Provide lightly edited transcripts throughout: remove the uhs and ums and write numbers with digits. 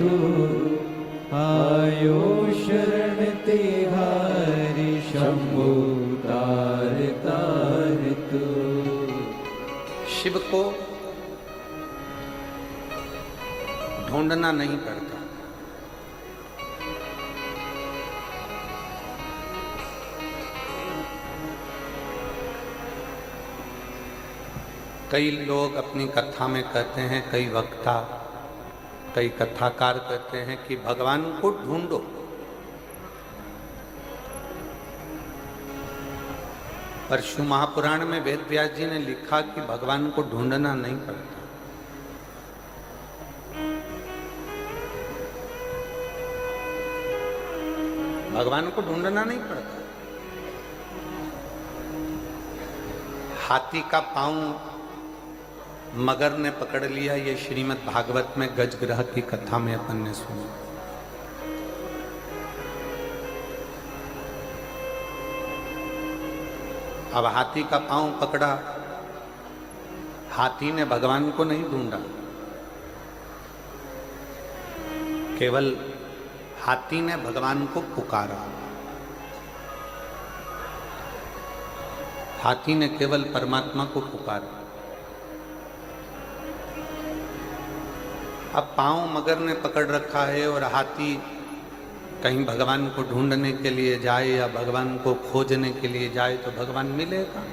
तू, आयो शरण तिहारी शंभु तार तार तू। शिव को ढूंढना नहीं पड़ता। कई लोग अपनी कथा में कहते हैं, कई वक्ता, कई कथाकार कहते हैं कि भगवान को ढूंढो। पर शिव महापुराण में वेद व्यास जी ने लिखा कि भगवान को ढूंढना नहीं पड़ता। भगवान को ढूंढना नहीं पड़ता। हाथी का पांव मगर ने पकड़ लिया, ये श्रीमद् भागवत में गजग्रह की कथा में अपन ने सुना। अब हाथी का पांव पकड़ा, हाथी ने भगवान को नहीं ढूंढा, केवल हाथी ने भगवान को पुकारा। हाथी ने केवल परमात्मा को पुकारा। अब पांव मगर ने पकड़ रखा है और हाथी कहीं भगवान को ढूंढने के लिए जाए या भगवान को खोजने के लिए जाए तो भगवान मिलेगा?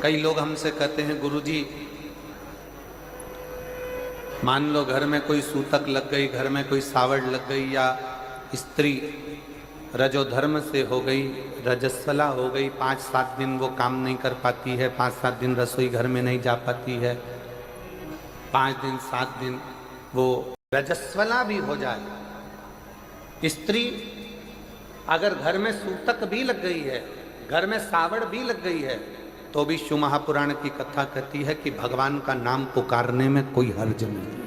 कई लोग हमसे कहते हैं, गुरुजी मान लो घर में कोई सूतक लग गई, घर में कोई सावड़ लग गई, या स्त्री रजोधर्म से हो गई, रजस्वला हो गई, 5-7 दिन वो काम नहीं कर पाती है, 5-7 दिन रसोई घर में नहीं जा पाती है, 5 दिन 7 दिन वो रजस्वला भी हो जाए। स्त्री अगर घर में सूतक भी लग गई है, घर में सावड़ भी लग गई है, तो भी शिव महापुराण की कथा कहती है कि भगवान का नाम पुकारने में कोई हर्ज नहीं।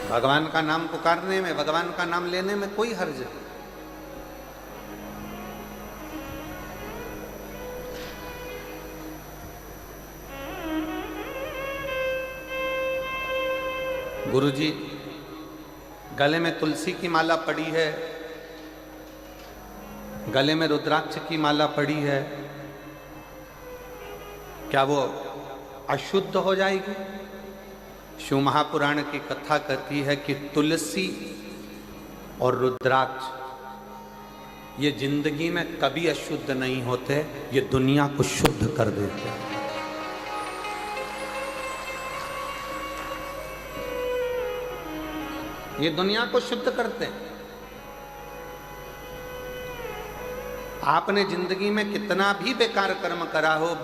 भगवान का नाम पुकारने में, भगवान का नाम लेने में कोई हर्ज नहीं। गुरुजी गले में तुलसी की माला पड़ी है, गले में रुद्राक्ष की माला पड़ी है, क्या वो अशुद्ध हो जाएगी? शिव महापुराण की कथा कहती है कि तुलसी और रुद्राक्ष ये जिंदगी में कभी अशुद्ध नहीं होते, ये दुनिया को शुद्ध कर देते हैं। ये दुनिया को शुद्ध करते हैं। आपने जिंदगी में कितना भी बेकार कर्म करा हो,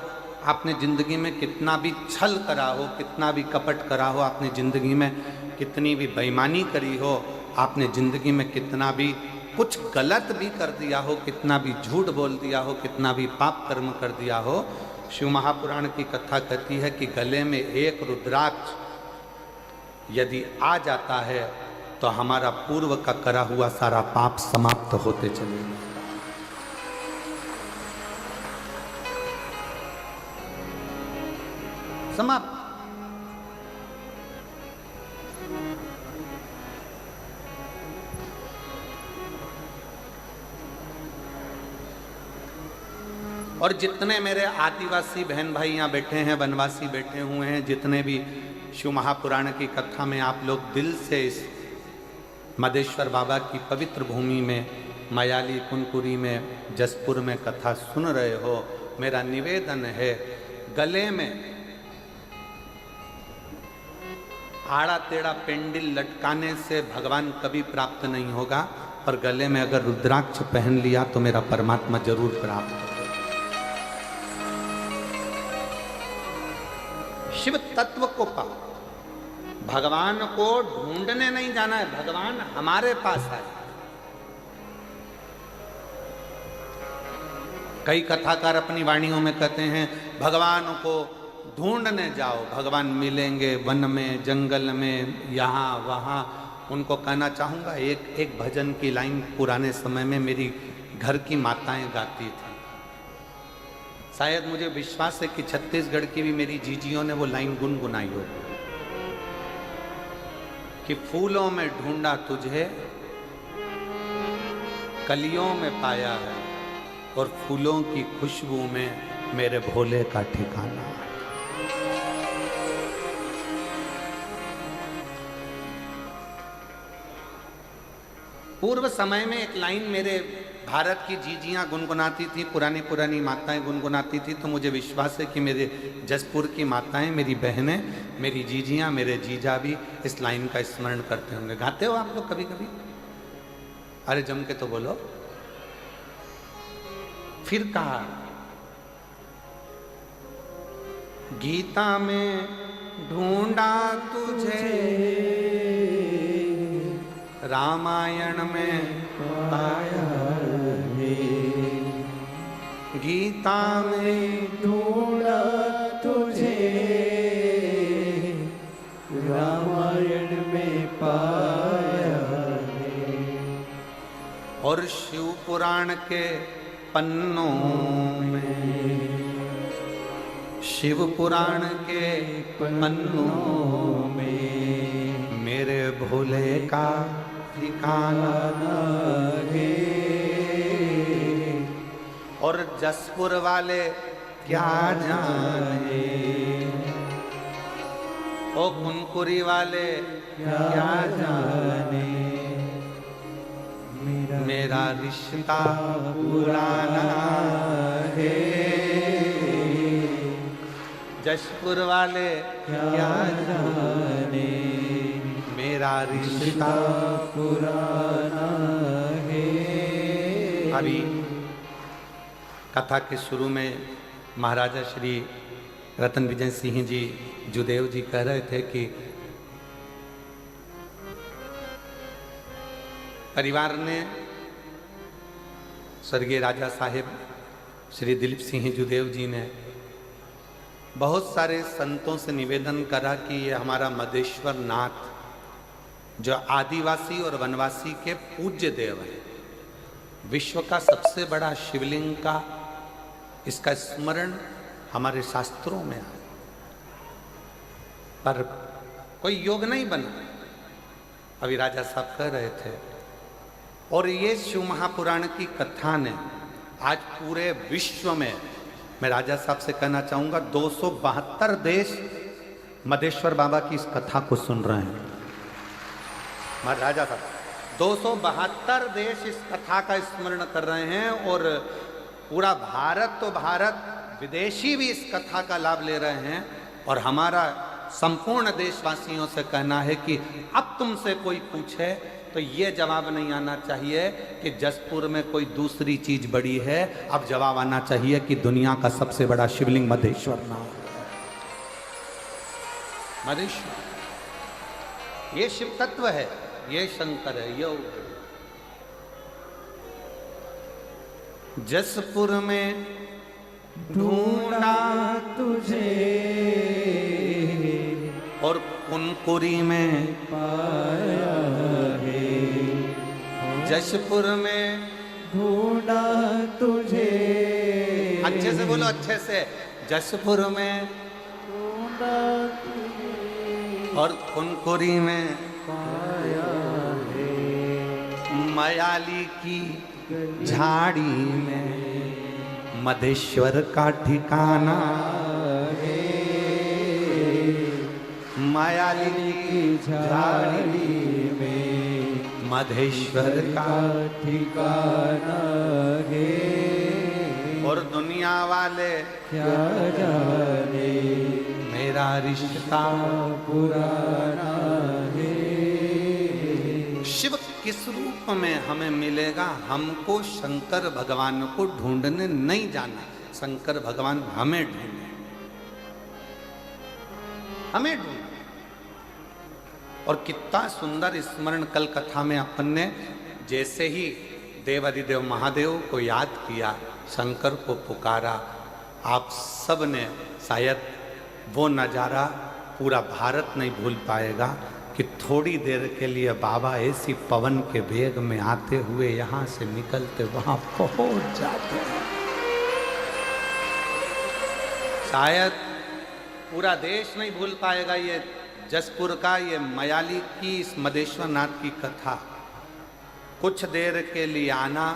आपने जिंदगी में कितना भी छल करा हो, कितना भी कपट करा हो, आपने जिंदगी में कितनी भी बेईमानी करी हो, आपने जिंदगी में कितना भी कुछ गलत भी कर दिया हो, कितना भी झूठ बोल दिया हो, कितना भी पाप कर्म कर दिया हो, शिव महापुराण की कथा कहती है कि गले में एक रुद्राक्ष यदि आ जाता है तो हमारा पूर्व का करा हुआ सारा पाप समाप्त होते चलेगा। समाप्त। और जितने मेरे आदिवासी बहन भाई यहाँ बैठे हैं, वनवासी बैठे हुए हैं, जितने भी शिव महापुराण की कथा में आप लोग दिल से इस मदेश्वर बाबा की पवित्र भूमि में, मयाली कुनकुरी में, जसपुर में कथा सुन रहे हो, मेरा निवेदन है, गले में आड़ा टेढ़ा पेंडिल लटकाने से भगवान कभी प्राप्त नहीं होगा, पर गले में अगर रुद्राक्ष पहन लिया तो मेरा परमात्मा जरूर प्राप्त होगा। शिव तत्व को पाओ। भगवान को ढूंढने नहीं जाना है, भगवान हमारे पास आए। कई कथाकार अपनी वाणियों में कहते हैं भगवान को ढूंढने जाओ, भगवान मिलेंगे वन में, जंगल में, यहाँ वहाँ। उनको कहना चाहूँगा, एक भजन की लाइन पुराने समय में मेरी घर की माताएं गाती थी। शायद मुझे विश्वास है कि छत्तीसगढ़ की भी मेरी जीजियों ने वो लाइन गुनगुनाई हो कि फूलों में ढूंढा तुझे, कलियों में पाया है, और फूलों की खुशबू में मेरे भोले का ठिकाना है। पूर्व समय में एक लाइन मेरे भारत की जीजियां गुनगुनाती थी, पुरानी पुरानी माताएं गुनगुनाती थी, तो मुझे विश्वास है कि मेरे जसपुर की माताएं, मेरी बहनें, मेरी जीजियां, मेरे जीजा भी इस लाइन का स्मरण करते होंगे। गाते हो आप लोग कभी कभी? अरे जम के तो बोलो। फिर कहा, गीता में ढूंढा तुझे, रामायण में पाया है, गीता में ढूंढा तुझे, रामायण में पाया है, और शिव पुराण के पन्नों में, शिव पुराण के पन्नों में मेरे भोले का ठिकाना है। और जसपुर वाले क्या जाने, ओ कुनकुरी वाले क्या जाने, मेरा रिश्ता पुराना है। जसपुर वाले क्या जाने, मेरा रिश्ता पुराना है। अभी कथा के शुरू में महाराजा श्री रतन विजय सिंह जी जुदेव जी कह रहे थे कि परिवार ने स्वर्गीय राजा साहेब श्री दिलीप सिंह जुदेव जी ने बहुत सारे संतों से निवेदन करा कि ये हमारा मदेश्वर नाथ, जो आदिवासी और वनवासी के पूज्य देव है, विश्व का सबसे बड़ा शिवलिंग का इसका स्मरण हमारे शास्त्रों में है, पर कोई योग नहीं बना। अभी राजा साहब कह रहे थे, और ये शिव महापुराण की कथा ने आज पूरे विश्व में, मैं राजा साहब से कहना चाहूंगा, 272 देश मदेश्वर बाबा की इस कथा को सुन रहे हैं। राजा साहब 272 देश इस कथा का स्मरण कर रहे हैं, और पूरा भारत तो भारत, विदेशी भी इस कथा का लाभ ले रहे हैं। और हमारा संपूर्ण देशवासियों से कहना है कि अब तुमसे कोई पूछे तो ये जवाब नहीं आना चाहिए कि जसपुर में कोई दूसरी चीज बड़ी है, अब जवाब आना चाहिए कि दुनिया का सबसे बड़ा शिवलिंग मदेश्वर नाथ है। मदेश्वर ये शिव तत्व है, ये शंकर है, योग। जसपुर में ढूंढा तुझे, और कुनकुरी में पाया है, जसपुर में ढूंढा तुझे, अच्छे से बोलो, अच्छे से। जसपुर में ढूंढा तुझे, और कुनकुरी में पाया है, मयाली की झाड़ी में मदेश्वर का ठिकाना है। मयाली की झाड़ी में मधेश्वर का ठिकाना है, और दुनिया वाले क्या जाने, मेरा रिश्ता पुराना है। शिव किस रूप में हमें मिलेगा? हमको शंकर भगवान को ढूंढने नहीं जाना, शंकर भगवान हमें ढूंढे, हमें ढूंढे। और कितना सुंदर स्मरण कल कथा में अपन ने, जैसे ही देवादिदेव महादेव को याद किया, शंकर को पुकारा, आप सब ने शायद वो नज़ारा पूरा भारत नहीं भूल पाएगा कि थोड़ी देर के लिए बाबा ऐसी पवन के वेग में आते हुए यहाँ से निकलते वहाँ पहुँच जाते हैं। शायद पूरा देश नहीं भूल पाएगा ये जसपुर का ये मयाली की इस मदेश्वर नाथ की कथा। कुछ देर के लिए आना,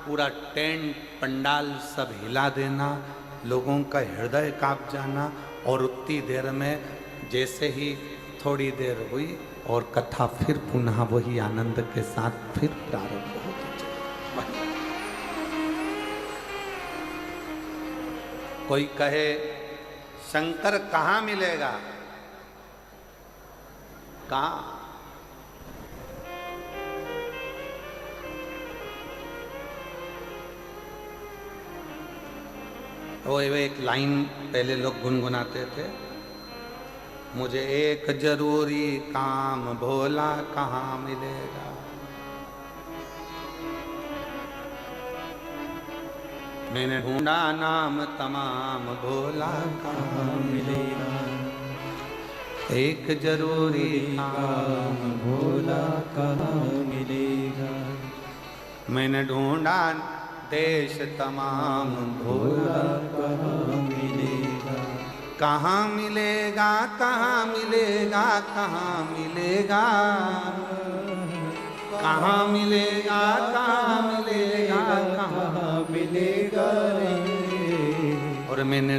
पूरा टेंट पंडाल सब हिला देना, लोगों का हृदय कांप जाना, और उतनी देर में जैसे ही थोड़ी देर हुई और कथा फिर पुनः वही आनंद के साथ फिर प्रारंभ होती चली। कोई कहे शंकर कहाँ मिलेगा? कहाँ? वो एक लाइन पहले लोग गुनगुनाते थे, मुझे एक जरूरी काम भोला कहाँ मिलेगा। मैंने ढूंढा नाम तमाम भोला कहाँ मिलेगा। एक जरूरी काम भोला कहाँ मिलेगा। मैंने ढूंढा देश तमाम भोला कहाँ मिलेगा। कहाँ मिलेगा, कहाँ मिलेगा, कहाँ मिलेगा, कहाँ मिलेगा, कहाँ मिलेगा, कहाँ मिलेगा रे। और मैंने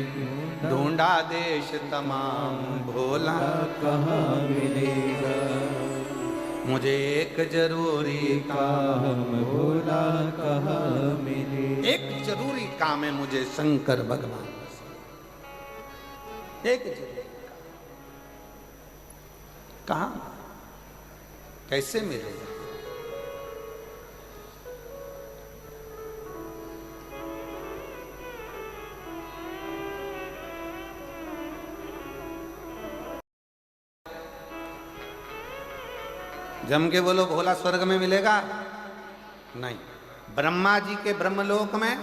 ढूंढा देश तमाम भोला कहाँ मिलेगा। मुझे एक जरूरी काम भोला कहाँ मिलेगा। एक जरूरी काम है मुझे शंकर भगवान, एक जरूरी काम। कहाँ, कैसे मिलेगा? जम के बोलो, भोला स्वर्ग में मिलेगा? नहीं। ब्रह्मा जी के ब्रह्मलोक में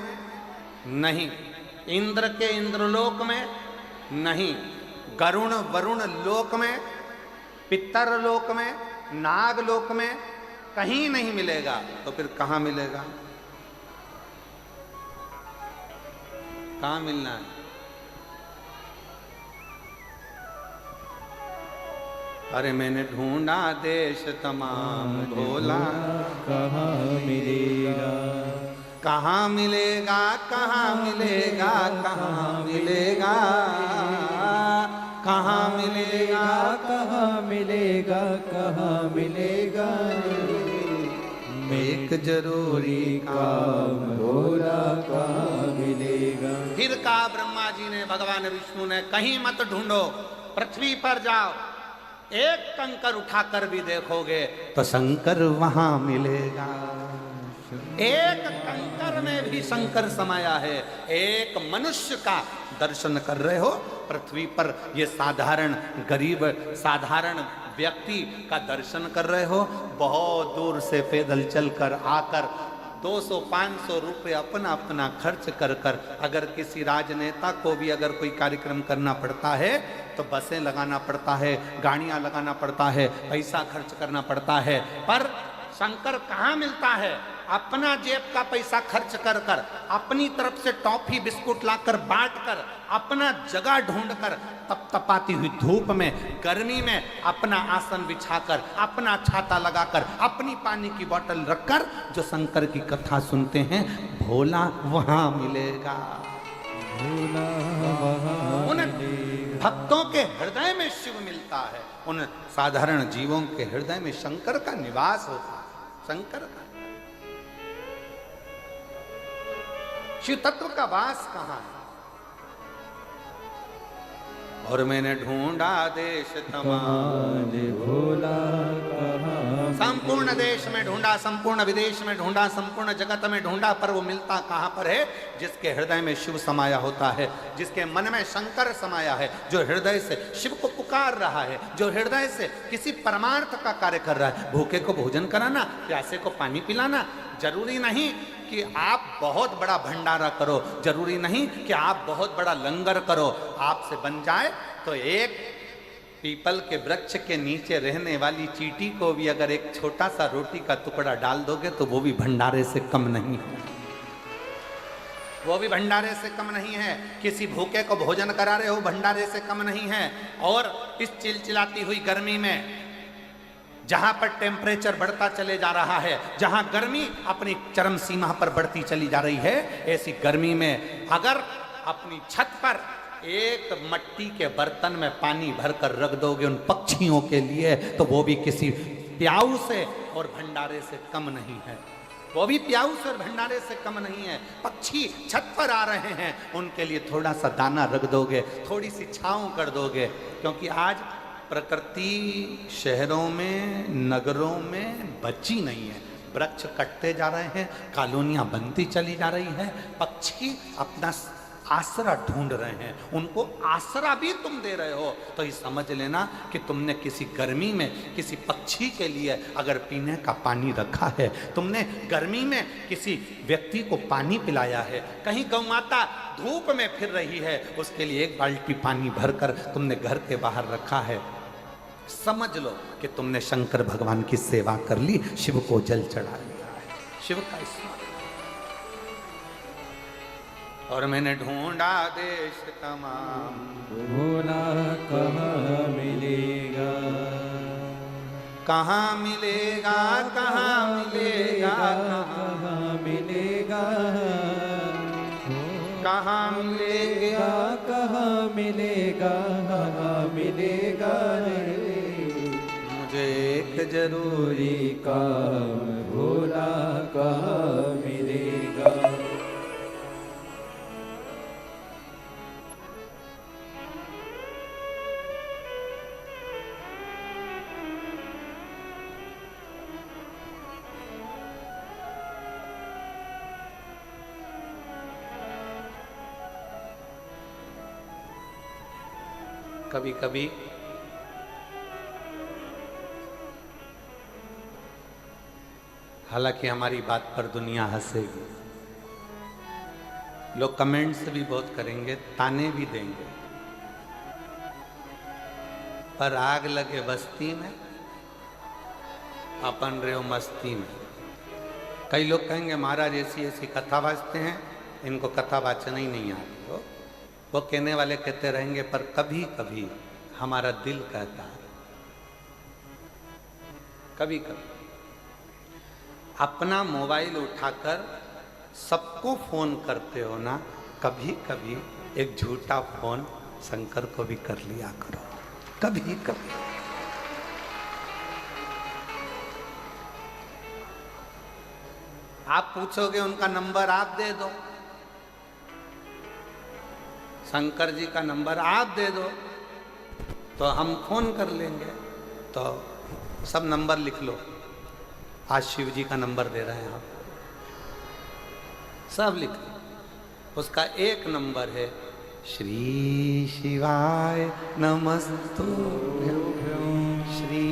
नहीं, इंद्र के इंद्रलोक में नहीं, गरुण वरुण लोक में, पितर लोक में, नाग लोक में कहीं नहीं मिलेगा। तो फिर कहाँ मिलेगा? कहाँ मिलना है? अरे मैंने ढूंढा देश तमाम भोला कहाँ मिलेगा। कहाँ मिलेगा, कहाँ मिलेगा, कहाँ मिलेगा, कहाँ मिलेगा, कहाँ मिलेगा, कहाँ मिलेगा। एक जरूरी काम भोला कहाँ मिलेगा। फिर कहा ब्रह्मा जी ने, भगवान विष्णु ने, कहीं मत ढूंढो, पृथ्वी पर जाओ, एक कंकर उठाकर भी देखोगे तो शंकर वहां मिलेगा। एक कंकर में भी शंकर समाया है। एक मनुष्य का दर्शन कर रहे हो पृथ्वी पर, ये साधारण गरीब साधारण व्यक्ति का दर्शन कर रहे हो, बहुत दूर से पैदल चलकर आकर 200-500 रुपये अपना अपना खर्च कर कर अगर किसी राजनेता को भी अगर कोई कार्यक्रम करना पड़ता है तो बसें लगाना पड़ता है, गाड़ियां लगाना पड़ता है, पैसा खर्च करना पड़ता है। पर शंकर कहाँ मिलता है? अपना जेब का पैसा खर्च कर कर, अपनी तरफ से टॉफी बिस्कुट लाकर बांट कर, अपना जगह ढूंढकर, तपतपाती हुई धूप में, गर्मी में अपना आसन बिछाकर, अपना छाता लगाकर, अपनी पानी की बोतल रखकर जो शंकर की कथा सुनते हैं, भोला वहां मिलेगा। भोला वहाँ उन भक्तों के हृदय में शिव मिलता है, उन साधारण जीवों के हृदय में शंकर का निवास होता है। शंकर का शिव तत्व का वास कहाँ है? और मैंने ढूंढा देश तमाम भोला कहाँ। संपूर्ण देश में ढूंढा, संपूर्ण विदेश में ढूंढा, संपूर्ण जगत में ढूंढा, पर वो मिलता कहाँ पर है? जिसके हृदय में शिव समाया होता है, जिसके मन में शंकर समाया है, जो हृदय से शिव को पुकार रहा है, जो हृदय से किसी परमार्थ का कार्य कर रहा है। भूखे को भोजन कराना, प्यासे को पानी पिलाना। जरूरी नहीं कि आप बहुत बड़ा भंडारा करो, जरूरी नहीं कि आप बहुत बड़ा लंगर करो। आपसे बन जाए तो एक पीपल के वृक्ष के नीचे रहने वाली चींटी को भी अगर एक छोटा सा रोटी का टुकड़ा डाल दोगे तो वो भी भंडारे से कम नहीं है। वो भी भंडारे से कम नहीं है। किसी भूखे को भोजन करा रहे हो, भंडारे से कम नहीं है। और इस चिलचिलाती हुई गर्मी में जहां पर टेम्परेचर बढ़ता चले जा रहा है, जहां गर्मी अपनी चरम सीमा पर बढ़ती चली जा रही है, ऐसी गर्मी में अगर अपनी छत पर एक मट्टी के बर्तन में पानी भरकर रख दोगे उन पक्षियों के लिए, तो वो भी किसी प्याऊ से और भंडारे से कम नहीं है। वो भी प्याऊ से और भंडारे से कम नहीं है। पक्षी छत पर आ रहे हैं, उनके लिए थोड़ा सा दाना रख दोगे, थोड़ी सी छांव कर दोगे। क्योंकि आज प्रकृति शहरों में, नगरों में बची नहीं है। वृक्ष कटते जा रहे हैं, कॉलोनियां बनती चली जा रही है, पक्षी अपना आसरा ढूंढ रहे हैं, उनको आसरा भी तुम दे रहे हो। तो ये समझ लेना कि तुमने किसी गर्मी में किसी पक्षी के लिए अगर पीने का पानी रखा है, तुमने गर्मी में किसी व्यक्ति को पानी पिलाया है, कहीं गौ माता धूप में फिर रही है, उसके लिए एक बाल्टी पानी भरकर तुमने घर के बाहर रखा है, समझ लो कि तुमने शंकर भगवान की सेवा कर ली, शिव को जल चढ़ा लिया है। शिव का स्मरण। और मैंने ढूंढा देश तमाम, भोला कहाँ मिलेगा, कहाँ मिलेगा, कहाँ मिलेगा, कहाँ मिलेगा, कहाँ मिलेगा, कहाँ मिलेगा, कहाँ मिलेगा रे। मुझे एक जरूरी काम भोला कहाँ मिलेगा। कभी कभी हालांकि हमारी बात पर दुनिया हंसेगी, लोग कमेंट्स भी बहुत करेंगे, ताने भी देंगे, पर आग लगे बस्ती में अपन रहे हो मस्ती में। कई लोग कहेंगे महाराज ऐसी ऐसी कथा वाचते हैं, इनको कथा वाचना ही नहीं आती हो। वो कहने वाले कहते रहेंगे, पर कभी कभी हमारा दिल कहता है, कभी कभी अपना मोबाइल उठाकर सबको फोन करते हो ना, कभी कभी एक झूठा फोन शंकर को भी कर लिया करो, कभी कभी। आप पूछोगे उनका नंबर आप दे दो, शंकर जी का नंबर आप दे दो तो हम फोन कर लेंगे। तो सब नंबर लिख लो, आज शिव जी का नंबर दे रहे हैं आप, सब लिख लो। उसका एक नंबर है श्री शिवाय नमस्तुभ्यं, श्री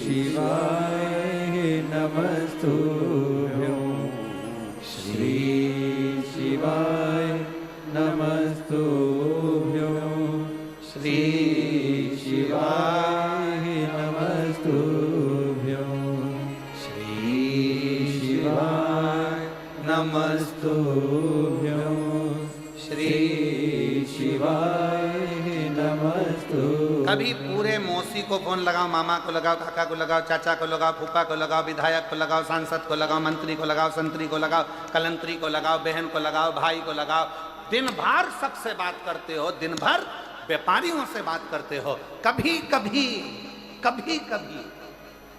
शिवाय नमस्तुभ्यं, श्री शिवाय नमस्तुभ्यं, श्री शिवाय नमस्तुभ्यं, श्री शिवाय नमस्तुभ्यं, श्री शिवाय नमस्तुभ्यं। कभी पूरे मौसी को फोन लगाओ, मामा को लगाओ, काका को लगाओ, चाचा को लगाओ, फूफा को लगाओ, विधायक को लगाओ, सांसद को लगाओ, मंत्री को लगाओ, संतरी को लगाओ, कलंतरी को लगाओ, बहन को लगाओ, भाई को लगाओ, दिन भर सबसे बात करते हो, दिन भर व्यापारियों से बात करते हो। कभी कभी कभी कभी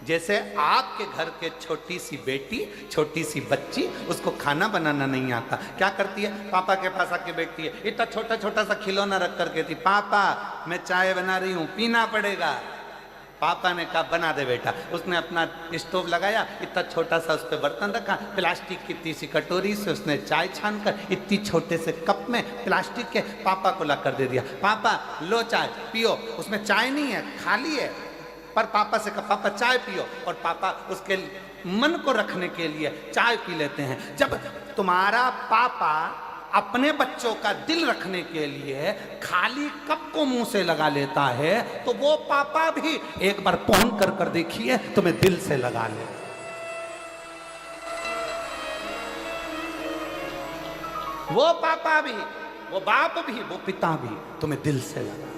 जैसे आपके घर के छोटी सी बेटी, छोटी सी बच्ची, उसको खाना बनाना नहीं आता, क्या करती है? पापा के पास आके बैठती है, इतना छोटा छोटा सा खिलौना रख कर कहती, पापा मैं चाय बना रही हूँ, पीना पड़ेगा। पापा ने कहा बना दे बेटा। उसने अपना स्टोव लगाया, इतना छोटा सा उस पर बर्तन रखा, प्लास्टिक की इतनी सी कटोरी से उसने चाय छान कर इतनी छोटे से कप में प्लास्टिक के पापा को ला कर दे दिया। पापा लो चाय पियो। उसमें चाय नहीं है, खाली है, पर पापा से कहा पापा चाय पियो, और पापा उसके मन को रखने के लिए चाय पी लेते हैं। जब तुम्हारा पापा अपने बच्चों का दिल रखने के लिए खाली कप को मुंह से लगा लेता है, तो वो पापा भी एक बार फोन कर कर देखिए, तुम्हें दिल से लगा ले। वो पापा भी, वो बाप भी, वो पिता भी तुम्हें दिल से लगा।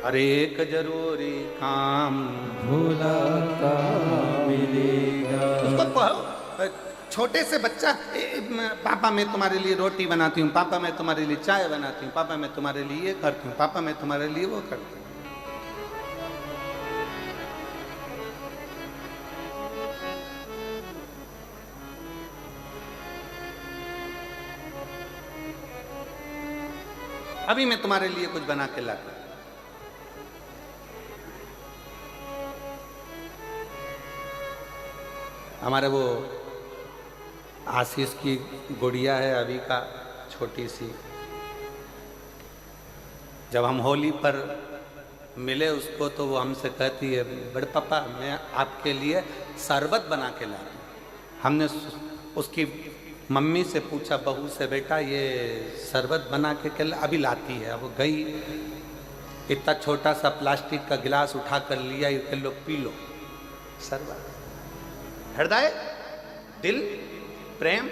अरे एक जरूरी काम भोला का मिलेगा। उसको कहो, छोटे से बच्चा पापा मैं तुम्हारे लिए रोटी बनाती हूँ, पापा मैं तुम्हारे लिए चाय बनाती हूँ, पापा मैं तुम्हारे लिए ये करती हूँ, पापा मैं तुम्हारे लिए वो करती हूँ। अभी मैं तुम्हारे लिए कुछ बना के लाता हूं। हमारे वो आशीष की गुड़िया है अभी का, छोटी सी, जब हम होली पर मिले उसको तो वो हमसे कहती है, बड़े पापा मैं आपके लिए शरबत बना के ला रही हूँ। हमने उसकी मम्मी से पूछा, बहू से, बेटा ये शरबत बना के क्या? अभी लाती है। अब गई, इतना छोटा सा प्लास्टिक का गिलास उठा कर लिया, ये कह लो पी लो शरबत। हृदय, दिल, प्रेम,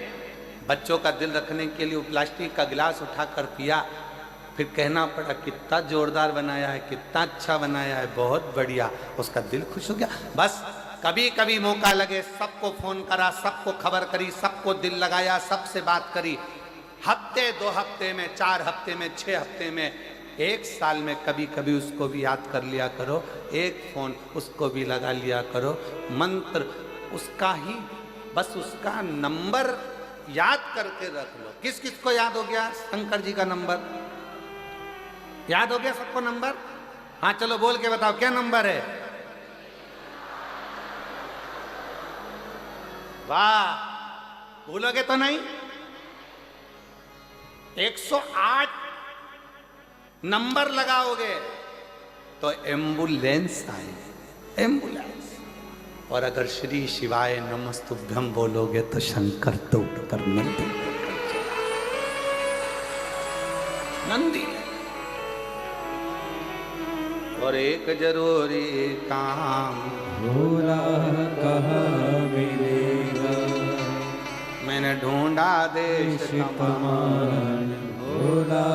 बच्चों का दिल रखने के लिए वो प्लास्टिक का गिलास उठा कर पिया। फिर कहना पड़ा कितना जोरदार बनाया है, कितना अच्छा बनाया है, बहुत बढ़िया। उसका दिल खुश हो गया। बस कभी कभी मौका लगे सबको फोन करा, सबको खबर करी, सबको दिल लगाया, सबसे बात करी। हफ्ते 2 हफ्ते में, 4 हफ्ते में, 6 हफ्ते में, 1 साल में कभी कभी उसको भी याद कर लिया करो, एक फोन उसको भी लगा लिया करो। मंत्र उसका ही, बस उसका नंबर याद करके रख लो। किस किस को याद हो गया शंकर जी का नंबर? याद हो गया सबको नंबर? हाँ चलो बोल के बताओ क्या नंबर है? वाह, भूलोगे तो नहीं? 108 नंबर लगाओगे तो एम्बुलेंस आए, एम्बुलेंस। और अगर श्री शिवाय नमस्तुभ्यम बोलोगे तो शंकर तो उठकर नंदी, नंदी। और एक जरूरी काम भोला कहाँ मिलेगा, मैंने ढूंढा देश तमाम, भोला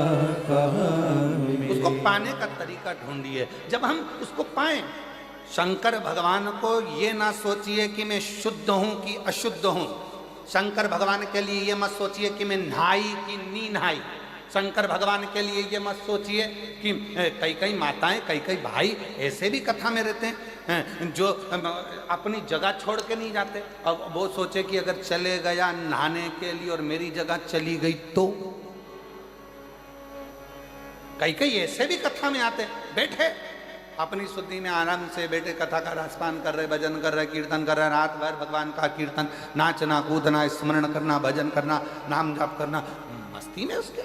कहाँ मिलेगा। उसको पाने का तरीका ढूंढिए। जब हम उसको पाएं, शंकर भगवान को ये ना सोचिए कि मैं शुद्ध हूं कि अशुद्ध हूं। शंकर भगवान के लिए ये मत सोचिए कि मैं नहाई कि नी नहाई। शंकर भगवान के लिए ये मत सोचिए कि कई कई माताएं, कई कई भाई ऐसे भी कथा में रहते हैं जो अपनी जगह छोड़ के नहीं जाते। अब वो सोचे कि अगर चले गया नहाने के लिए और मेरी जगह चली गई तो। कई कई ऐसे भी कथा में आते, बैठे अपनी शुद्धि में आराम से बैठे, कथा का रसपान कर रहे, भजन कर रहे, कीर्तन कर रहे, रात भर भगवान का कीर्तन, नाचना कूदना, स्मरण करना, भजन करना, नाम जाप करना, मस्ती में उसके।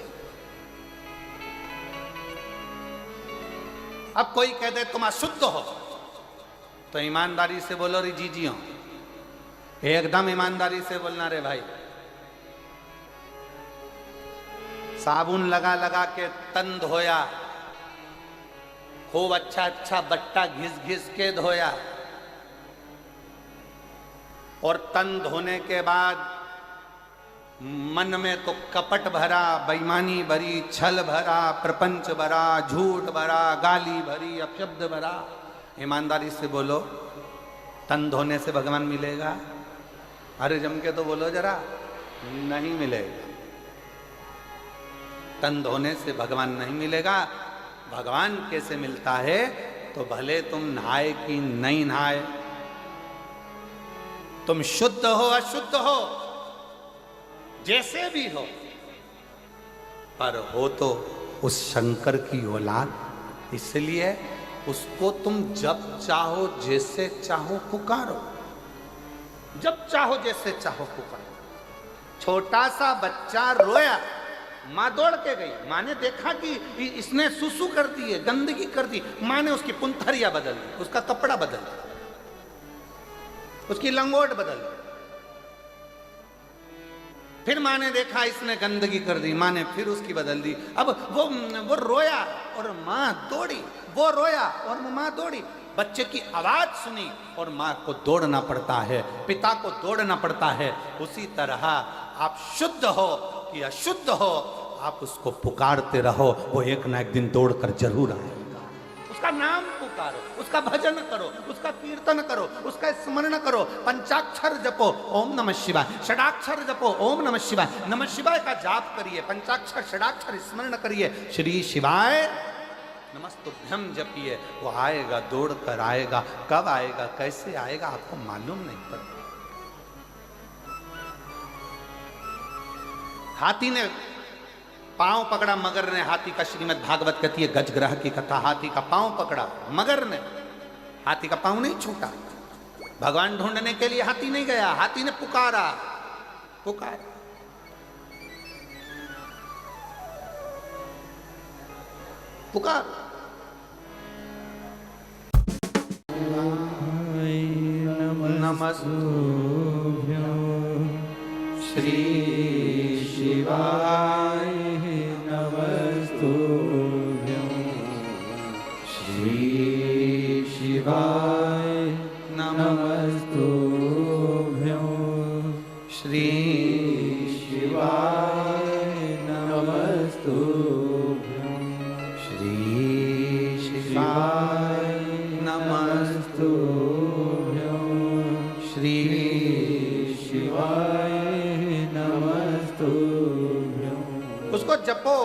अब कोई कह दे तुम अशुद्ध हो तो ईमानदारी से बोलो रे जी हो, एकदम ईमानदारी से बोलना रे भाई। साबुन लगा लगा के तन धोया, खूब अच्छा अच्छा बट्टा घिस घिस के धोया, और तन धोने के बाद मन में तो कपट भरा, बेईमानी भरी, छल भरा, प्रपंच भरा, झूठ भरा, गाली भरी, अपशब्द भरा। ईमानदारी से बोलो, तन धोने से भगवान मिलेगा? अरे जम के तो बोलो जरा, नहीं मिलेगा। तन धोने से भगवान नहीं मिलेगा। भगवान कैसे मिलता है? तो भले तुम नहाए कि नहीं नहाए, तुम शुद्ध हो अशुद्ध हो, जैसे भी हो, पर हो तो उस शंकर की औलाद। इसलिए उसको तुम जब चाहो जैसे चाहो पुकारो, जब चाहो जैसे चाहो पुकारो। छोटा सा बच्चा रोया, माँ दौड़ के गई, माँ ने देखा कि इसने सुसु कर दी है, गंदगी कर दी। माँ ने उसकी पुंथरिया बदल दी, उसका कपड़ा बदल दिया, उसकी लंगोट बदल दी। फिर माँ ने देखा इसने गंदगी कर दी, माँ ने फिर उसकी बदल दी। अब वो रोया और माँ दौड़ी, वो रोया और माँ दौड़ी। बच्चे की आवाज सुनी और माँ को दौड़ना पड़ता है, पिता को दौड़ना पड़ता है। उसी तरह आप शुद्ध हो कि अशुद्ध हो, आप उसको पुकारते रहो, वो एक ना एक दिन दौड़कर जरूर आएगा। उसका नाम पुकारो, उसका भजन करो, उसका कीर्तन करो, उसका स्मरण करो। पंचाक्षर जपो, ओम नमः शिवाय। षडाक्षर जपो, ओम नमः शिवाय। नमः शिवाय का जाप करिए, पंचाक्षर षडाक्षर स्मरण करिए, श्री शिवाय नमस्तुभ्यम जपिए। वो आएगा, दौड़ कर आएगा। कब आएगा, कैसे आएगा, आपको मालूम नहीं पड़ता। हाथी ने पांव पकड़ा, मगर ने, हाथी का श्रीमद् भागवत कहती है गजग्रह की कथा, हाथी का पांव पकड़ा मगर ने, हाथी का पांव नहीं छूटा। भगवान ढूंढने के लिए हाथी नहीं गया, हाथी ने पुकारा, पुकारा। पुकार नमस्तुभ्यं श्री शिवाय नमस्तुभ्यं श्री शिवाय नमस्तुभ्यं श्री शिवाय नमस्तुभ्यं श्री शिवाय नमस्तुभ्यं श्री शिवाय नमस्तुभ्यं। उसको जपो।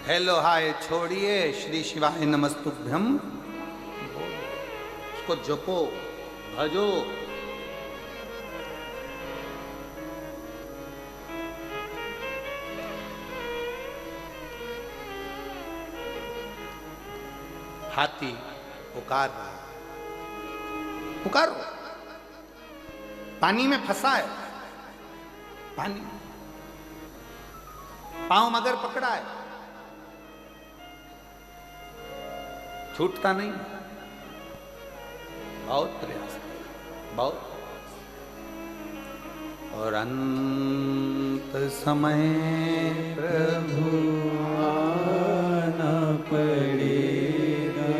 हेलो हाय छोड़िए, श्री शिवाय नमस्तुभ्यम उसको जपो, भजो। हाथी पुकार रहा है, पुकारो। पानी में फंसा है, पानी, पांव मगर पकड़ा है, छूटता नहीं। बहुत प्रयास, बहुत। और अंत समय प्रभु आना पड़ेगा,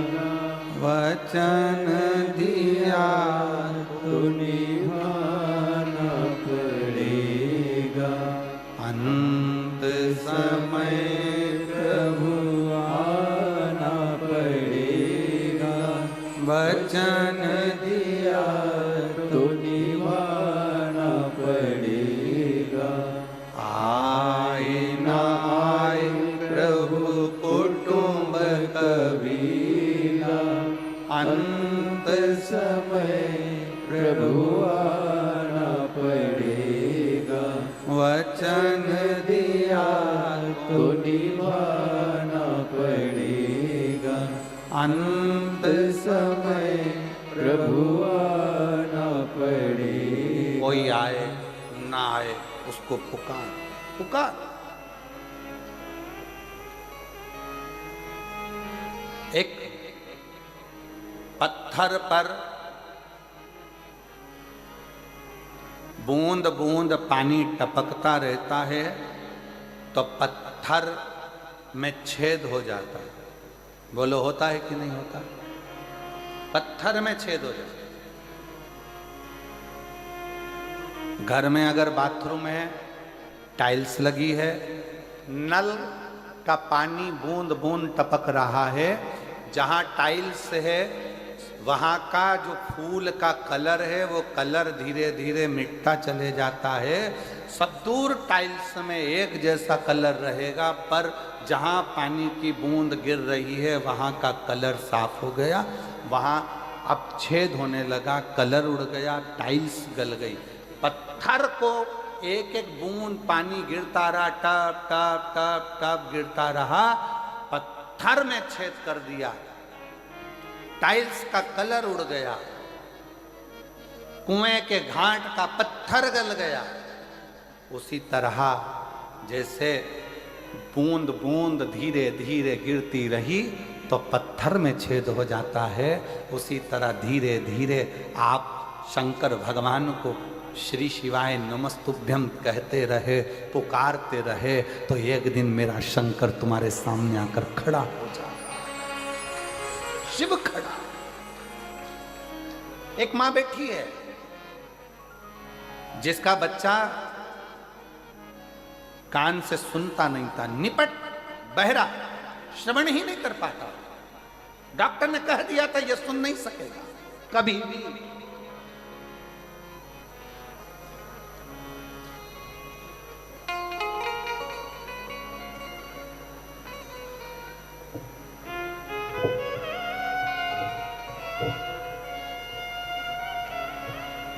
वचन दिया तो निभाना पड़ेगा। अंत समय प्रभु आना पड़ेगा, वचन दिया तो निभाना पड़ेगा। आए ना आए प्रभु कुटुंब कबीला, अंत समय प्रभु आना पड़ेगा, वचन दिया तो निभाना पड़ेगा। अंत समय प्रभु आना पड़ेगा। कोई आए ना आए उसको पुकार, पुकार। एक पत्थर पर बूंद बूंद पानी टपकता रहता है तो पत्थर में छेद हो जाता है। बोलो होता है कि नहीं होता? पत्थर में छेद हो जाता है। घर में अगर बाथरूम है, टाइल्स लगी है, नल का पानी बूंद बूंद टपक रहा है, जहां टाइल्स है वहां का जो फूल का कलर है वो कलर धीरे धीरे मिटता चले जाता है। सत्तूर टाइल्स में एक जैसा कलर रहेगा, पर जहां पानी की बूंद गिर रही है वहां का कलर साफ हो गया, वहां अब छेद होने लगा, कलर उड़ गया, टाइल्स गल गई। पत्थर को एक एक बूंद पानी गिरता रहा, टप टप टप टप गिरता रहा, पत्थर में छेद कर दिया, टाइल्स का कलर उड़ गया, कुएं के घाट का पत्थर गल गया। उसी तरह जैसे बूंद बूंद धीरे धीरे गिरती रही तो पत्थर में छेद हो जाता है, उसी तरह धीरे धीरे आप शंकर भगवान को श्री शिवाय नमस्तुभ्यम कहते रहे, पुकारते रहे, तो एक दिन मेरा शंकर तुम्हारे सामने आकर खड़ा हो जाएगा। शिव खड़ा। एक मां बैठी है, जिसका बच्चा कान से सुनता नहीं था, निपट बहरा, श्रवण ही नहीं कर पाता, डॉक्टर ने कह दिया था यह सुन नहीं सकेगा कभी भी।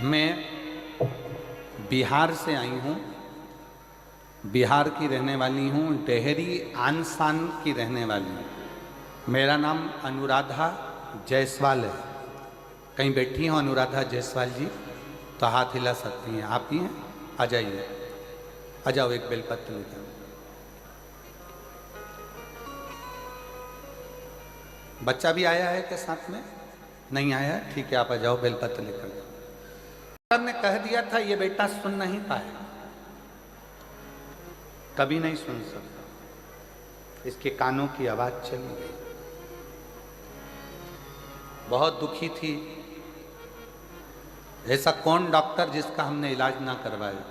मैं बिहार से आई हूं, बिहार की रहने वाली हूँ, डेहरी आनसान की रहने वाली हूँ। मेरा नाम अनुराधा जायसवाल है। कहीं बैठी हो अनुराधा जायसवाल जी तो हाथ हिला सकती हैं। आप ही हैं? आ जाइए, आ जाओ, एक बेलपत्र ले जाओ। बच्चा भी आया है क्या साथ में? नहीं आया? ठीक है, आप आ जाओ, बेलपत्र लेकर जाओ। डॉक्टर ने कह दिया था ये बेटा सुन नहीं पाएगा, कभी नहीं सुन सकता, इसके कानों की आवाज चली गई। बहुत दुखी थी। ऐसा कौन डॉक्टर जिसका हमने इलाज ना करवाया।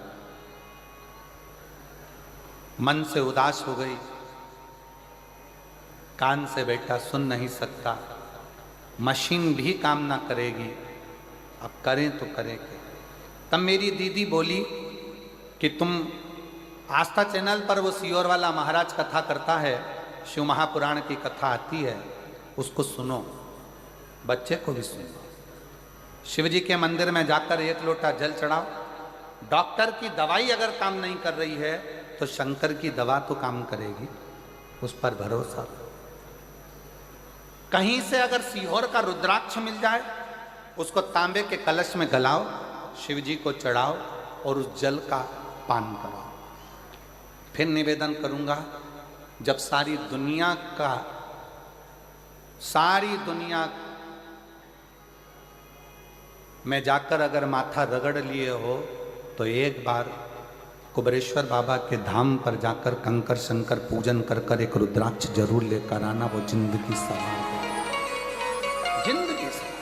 मन से उदास हो गई, कान से बेटा सुन नहीं सकता, मशीन भी काम ना करेगी, अब करें तो करें क्या। तब मेरी दीदी बोली कि तुम आस्था चैनल पर वो सियोर वाला महाराज कथा करता है, शिव महापुराण की कथा आती है, उसको सुनो, बच्चे को भी सुनो। शिव जी के मंदिर में जाकर एक लोटा जल चढ़ाओ। डॉक्टर की दवाई अगर काम नहीं कर रही है तो शंकर की दवा तो काम करेगी, उस पर भरोसा। कहीं से अगर सीहोर का रुद्राक्ष मिल जाए, उसको तांबे के कलश में गलाओ, शिव जी को चढ़ाओ और उस जल का पान कराओ। फिर निवेदन करूंगा, जब सारी दुनिया में जाकर अगर माथा रगड़ लिए हो तो एक बार कुबरेश्वर बाबा के धाम पर जाकर कंकर शंकर पूजन कर कर एक रुद्राक्ष जरूर लेकर आना, वो जिंदगी सवार है, जिंदगी सवार।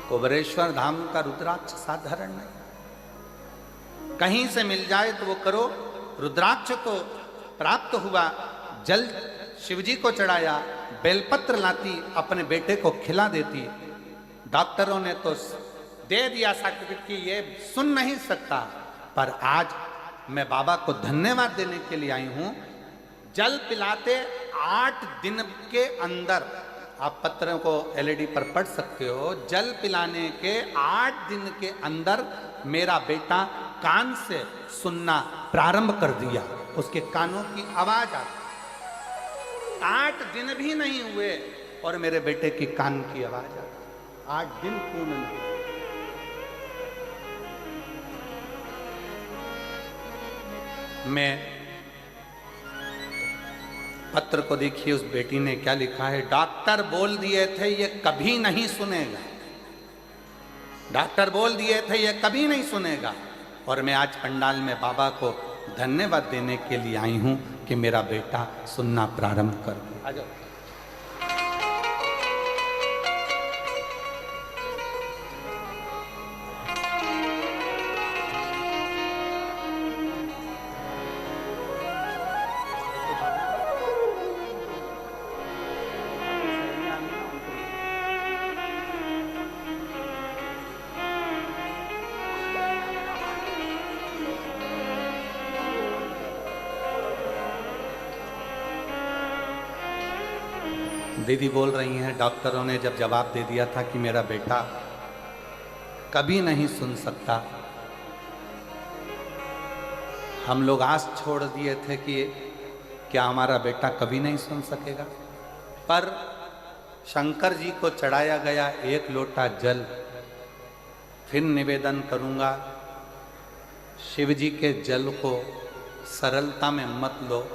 कुबरेश्वर धाम का रुद्राक्ष साधारण नहीं, कहीं से मिल जाए तो वो करो। रुद्राक्ष तो प्राप्त हुआ, जल शिवजी को चढ़ाया, बेलपत्र लाती, अपने बेटे को खिला देती। डॉक्टरों ने तो दे दिया सर्टिफिकेट कि ये सुन नहीं सकता, पर आज मैं बाबा को धन्यवाद देने के लिए आई हूं। जल पिलाते 8 दिन के अंदर, आप पत्रों को एलईडी पर पढ़ सकते हो, जल पिलाने के 8 दिन के अंदर मेरा बेटा कान से सुनना प्रारंभ कर दिया, उसके कानों की आवाज आ। 8 दिन भी नहीं हुए और मेरे बेटे की कान की आवाज आ। 8 दिन पूर्ण नहीं। मैं पत्र को देखिए, उस बेटी ने क्या लिखा है। डॉक्टर बोल दिए थे ये कभी नहीं सुनेगा, डॉक्टर बोल दिए थे ये कभी नहीं सुनेगा, और मैं आज पंडाल में बाबा को धन्यवाद देने के लिए आई हूं कि मेरा बेटा सुनना प्रारंभ कर दिया। आ जाओ। दीदी बोल रही हैं, डॉक्टरों ने जब जवाब दे दिया था कि मेरा बेटा कभी नहीं सुन सकता, हम लोग आस छोड़ दिए थे कि क्या हमारा बेटा कभी नहीं सुन सकेगा। पर शंकर जी को चढ़ाया गया 1 लोटा जल, फिर निवेदन करूंगा, शिव जी के जल को सरलता में मत लो।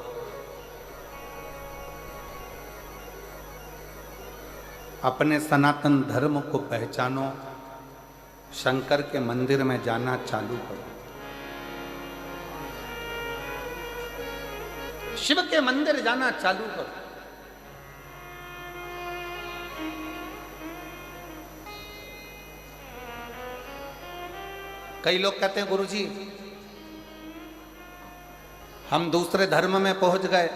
अपने सनातन धर्म को पहचानो, शंकर के मंदिर में जाना चालू करो। शिव के मंदिर जाना चालू करो। कई लोग कहते हैं गुरुजी हम दूसरे धर्म में पहुंच गए,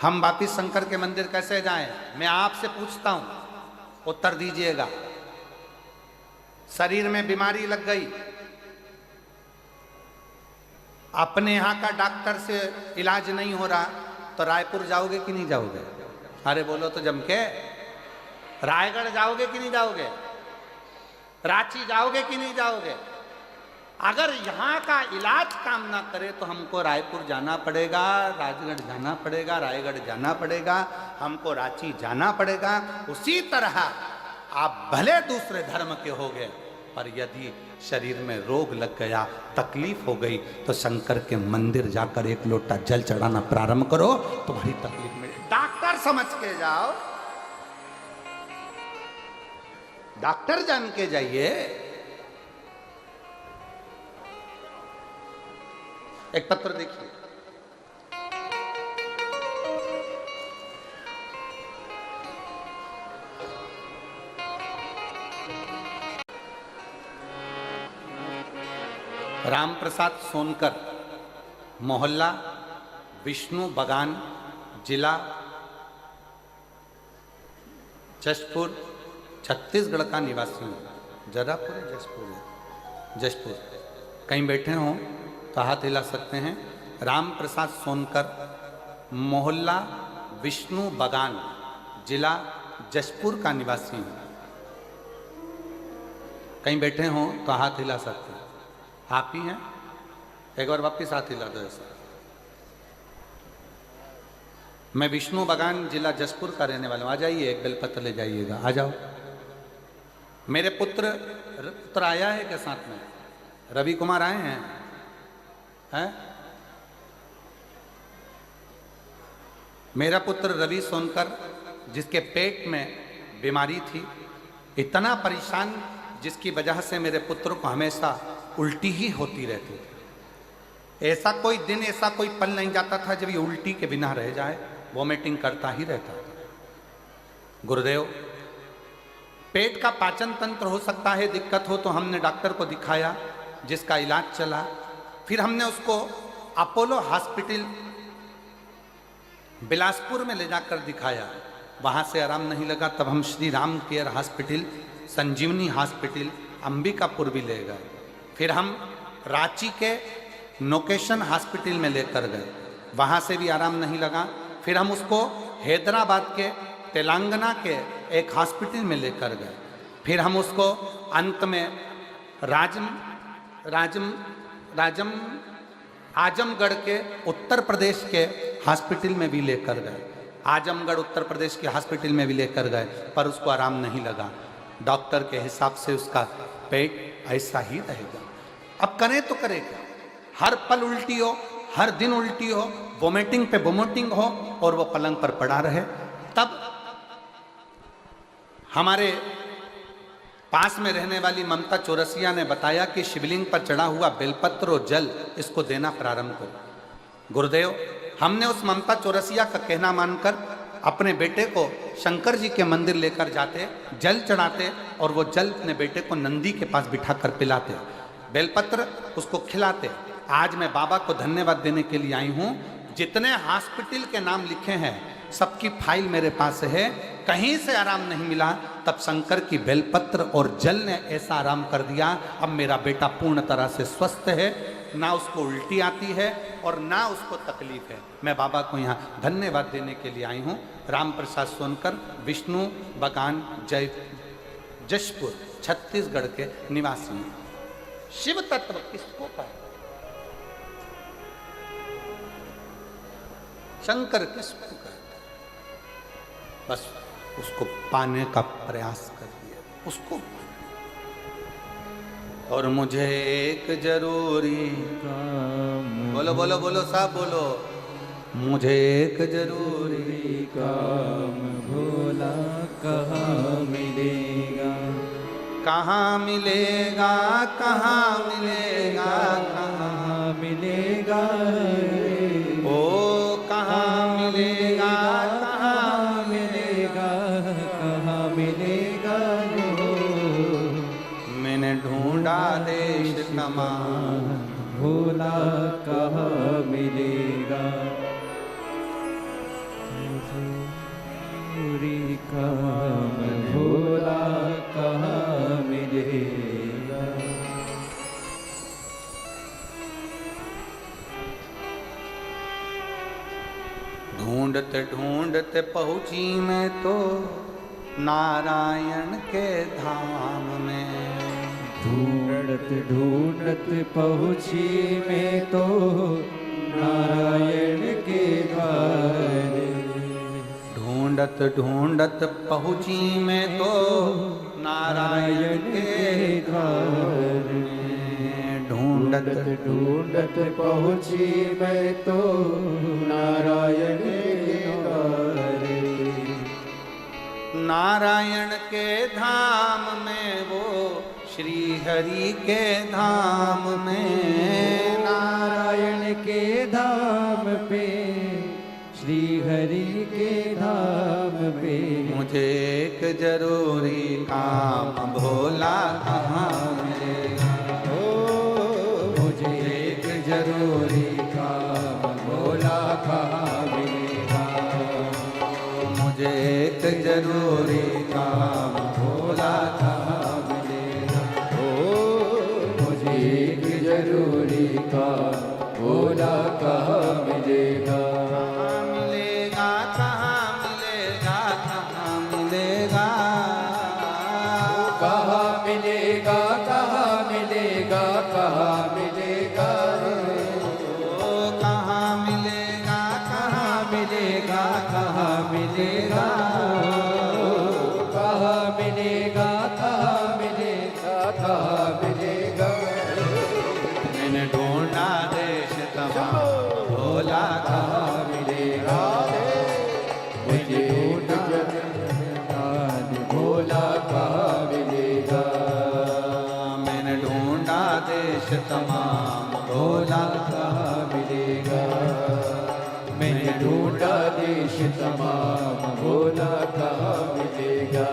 हम वापिस शंकर के मंदिर कैसे जाएं? मैं आपसे पूछता हूं, उत्तर दीजिएगा। शरीर में बीमारी लग गई, अपने यहां का डॉक्टर से इलाज नहीं हो रहा, तो रायपुर जाओगे कि नहीं जाओगे? अरे बोलो तो जम के। रायगढ़ जाओगे कि नहीं जाओगे? रांची जाओगे कि नहीं जाओगे? अगर यहाँ का इलाज काम ना करे तो हमको रायपुर जाना पड़ेगा, राजगढ़ जाना पड़ेगा, रायगढ़ जाना पड़ेगा, हमको रांची जाना पड़ेगा। उसी तरह आप भले दूसरे धर्म के हो गए, पर यदि शरीर में रोग लग गया, तकलीफ हो गई, तो शंकर के मंदिर जाकर एक लोटा जल चढ़ाना प्रारंभ करो, तुम्हारी तकलीफ में डॉक्टर समझ के जाओ, डॉक्टर जान के जाइए। एक पत्र देखिए, राम प्रसाद सोनकर, मोहल्ला विष्णु बगान, जिला जशपुर, छत्तीसगढ़ का निवासी हूँ। जरापुर है, जशपुर है, जशपुर। कहीं बैठे हों तो हाथ हिला सकते हैं। राम प्रसाद सोनकर, मोहल्ला विष्णु बगान, जिला जशपुर का निवासी हूँ। कहीं बैठे हों तो हाथ हिला सकते हैं। आप ही हैं? एक बार वापिस हाथ हिला दो ऐसा। मैं विष्णु बगान, जिला जशपुर का रहने वाला हूँ। आ जाइए, एक बेलपत्र ले जाइएगा, आ जाओ। मेरे पुत्र आया है क्या साथ में? रवि कुमार आए हैं? मेरा पुत्र रवि सोनकर, जिसके पेट में बीमारी थी, इतना परेशान, जिसकी वजह से मेरे पुत्र को हमेशा उल्टी ही होती रहती थी। ऐसा कोई दिन, ऐसा कोई पल नहीं जाता था जब ये उल्टी के बिना रह जाए, वॉमिटिंग करता ही रहता था। गुरुदेव, पेट का पाचन तंत्र हो सकता है दिक्कत हो, तो हमने डॉक्टर को दिखाया, जिसका इलाज चला। फिर हमने उसको अपोलो हॉस्पिटल बिलासपुर में ले जाकर दिखाया, वहाँ से आराम नहीं लगा। तब हम श्री राम केयर हॉस्पिटल, संजीवनी हॉस्पिटल, अंबिकापुर भी ले गए। फिर हम रांची के नोकेशन हॉस्पिटल में लेकर गए, वहाँ से भी आराम नहीं लगा। फिर हम उसको हैदराबाद के, तेलंगाना के एक हॉस्पिटल में लेकर गए। फिर हम उसको अंत में आजमगढ़ के उत्तर प्रदेश के हॉस्पिटल में भी लेकर गए। आजमगढ़ उत्तर प्रदेश के हॉस्पिटल में भी लेकर गए, पर उसको आराम नहीं लगा। डॉक्टर के हिसाब से उसका पेट ऐसा ही रहेगा। अब करें तो करें क्या? हर पल उल्टी हो, हर दिन उल्टी हो, वोमिटिंग पे वोमिटिंग हो, और वो पलंग पर पड़ा रहे। तब हमारे पास में रहने वाली ममता चौरसिया ने बताया कि शिवलिंग पर चढ़ा हुआ बेलपत्र और जल, इसको देना प्रारंभ करो। गुरुदेव, हमने उस ममता चौरसिया का कहना मानकर अपने बेटे को शंकर जी के मंदिर लेकर जाते, जल चढ़ाते, और वो जल अपने बेटे को नंदी के पास बिठाकर पिलाते, बेलपत्र उसको खिलाते। आज मैं बाबा को धन्यवाद देने के लिए आई हूँ। जितने हॉस्पिटल के नाम लिखे हैं, सबकी फाइल मेरे पास है। कहीं से आराम नहीं मिला, तब शंकर की बेलपत्र और जल ने ऐसा आराम कर दिया। अब मेरा बेटा पूर्ण तरह से स्वस्थ है, ना उसको उल्टी आती है और ना उसको तकलीफ है। मैं बाबा को यहाँ धन्यवाद देने के लिए आई हूँ। राम प्रसाद सोनकर, विष्णु बगान, जशपुर, छत्तीसगढ़ के निवासी हैं। शिव तत्व किसको कहते? शंकर किसको कहते? बस उसको पाने का प्रयास करिए, उसको। और मुझे एक जरूरी काम, बोलो बोलो बोलो साहब बोलो, मुझे एक जरूरी काम भोला कहाँ मिलेगा? कहाँ मिलेगा, कहाँ मिलेगा, कहाँ मिलेगा? ओ कहाँ मिलेगा, कहाँ मिलेगा? कहाँ मिलेगा? मैंने ढूंढा देश कहाँ मिलेगा। पूरी काम भोला कहाँ मिलेगा। ढूंढते ढूंढते पहुंची मैं तो नारायण के धाम में। ढूंढत ढूंढत पहुँची मैं तो नारायण के द्वार। ढूंढत ढूंढत पहुंची मैं तो नारायण के द्वार। ढूंढत ढूंढत पहुँची मैं तो नारायण के द्वार। नारायण के धाम में वो श्री हरि के धाम में। नारायण के धाम पे श्री हरि के धाम पे मुझे एक जरूरी काम भोला कहाँ मिलेगा। मुझे एक जरूरी काम भोला कहाँ मिलेगा। मुझे एक जरूरी काम भोला कहाँ मिलेगा। मुझे एक जरूरी काम भोला कहाँ मिलेगा। कहाँ मिलेगा, कहाँ मिलेगा, कहाँ मिलेगा। कहाँ मिलेगा, कहाँ मिलेगा, कहाँ मिलेगा। कहाँ मिलेगा, कहाँ मिलेगा, कहाँ मिलेगा। कहाँ मिलेगा, कहाँ मिलेगा। मैंने ढूंढा देश तमाम भोला कहाँ मिलेगा। मुझे भोला कहाँ मिलेगा। मैंने ढूंढा देश तमाम भोला कहाँ मिलेगा। मैंने ढूंढा देश तमाम भोला कहाँ मिलेगा।